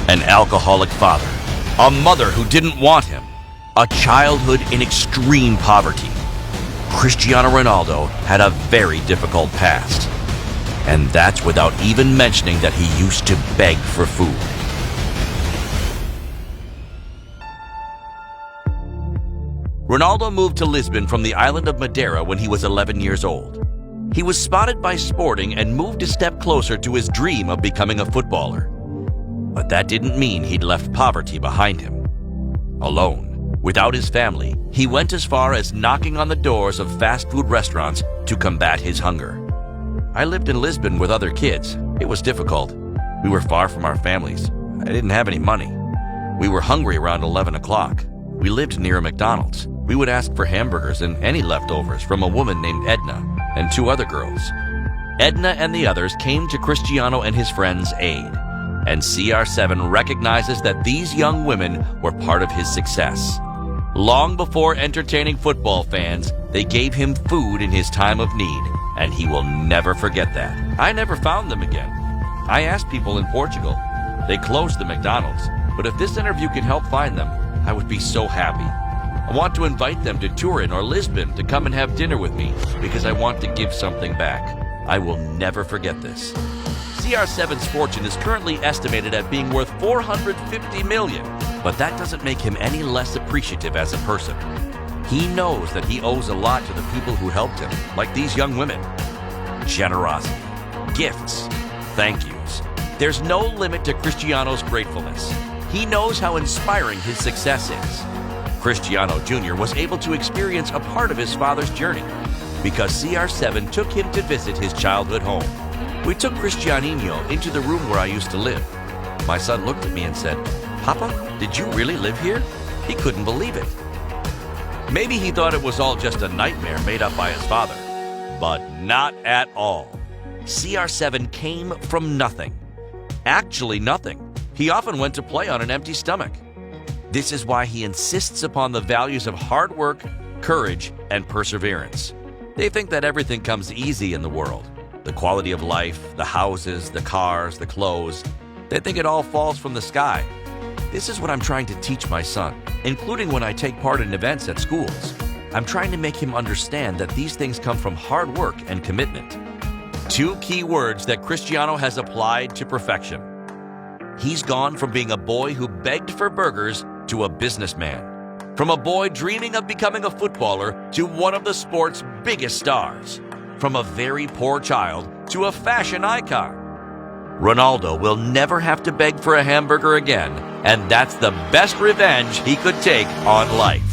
an alcoholic father, a mother who didn't want him, a childhood in extreme poverty. Cristiano Ronaldo had a very difficult past. And that's without even mentioning that he used to beg for food. Ronaldo moved to Lisbon from the island of Madeira when he was 11 years old. He was spotted by Sporting and moved a step closer to his dream of becoming a footballer. But that didn't mean he'd left poverty behind him. Alone, without his family, he went as far as knocking on the doors of fast food restaurants to combat his hunger. I lived in Lisbon with other kids. It was difficult. We were far from our families. I didn't have any money. We were hungry around 11 o'clock. We lived near a McDonald's. We would ask for hamburgers and any leftovers from a woman named Edna and 2 other girls. Edna and the others came to Cristiano and his friends' aid, and CR7 recognizes that these young women were part of his success. Long before entertaining football fans, they gave him food in his time of need, and he will never forget that. I never found them again. I asked people in Portugal. They closed the McDonald's, but if this interview can help find them, I would be so happy. I want to invite them to Turin or Lisbon to come and have dinner with me because I want to give something back. I will never forget this. CR7's fortune is currently estimated at being worth $450 million, but that doesn't make him any less appreciative as a person. He knows that he owes a lot to the people who helped him, like these young women. Generosity, gifts, thank yous. There's no limit to Cristiano's gratefulness. He knows how inspiring his success is. Cristiano Jr. was able to experience a part of his father's journey because CR7 took him to visit his childhood home. We took Cristianinho into the room where I used to live. My son looked at me and said, "Papa, did you really live here?" He couldn't believe it. Maybe he thought it was all just a nightmare made up by his father, but not at all. CR7 came from nothing. Actually nothing. He often went to play on an empty stomach. This is why he insists upon the values of hard work, courage, and perseverance. They think that everything comes easy in the world. The quality of life, the houses, the cars, the clothes. They think it all falls from the sky. This is what I'm trying to teach my son, including when I take part in events at schools. I'm trying to make him understand that these things come from hard work and commitment. 2 key words that Cristiano has applied to perfection. He's gone from being a boy who begged for burgers to a businessman. From a boy dreaming of becoming a footballer to one of the sport's biggest stars. From a very poor child to a fashion icon. Ronaldo will never have to beg for a hamburger again, and that's the best revenge he could take on life.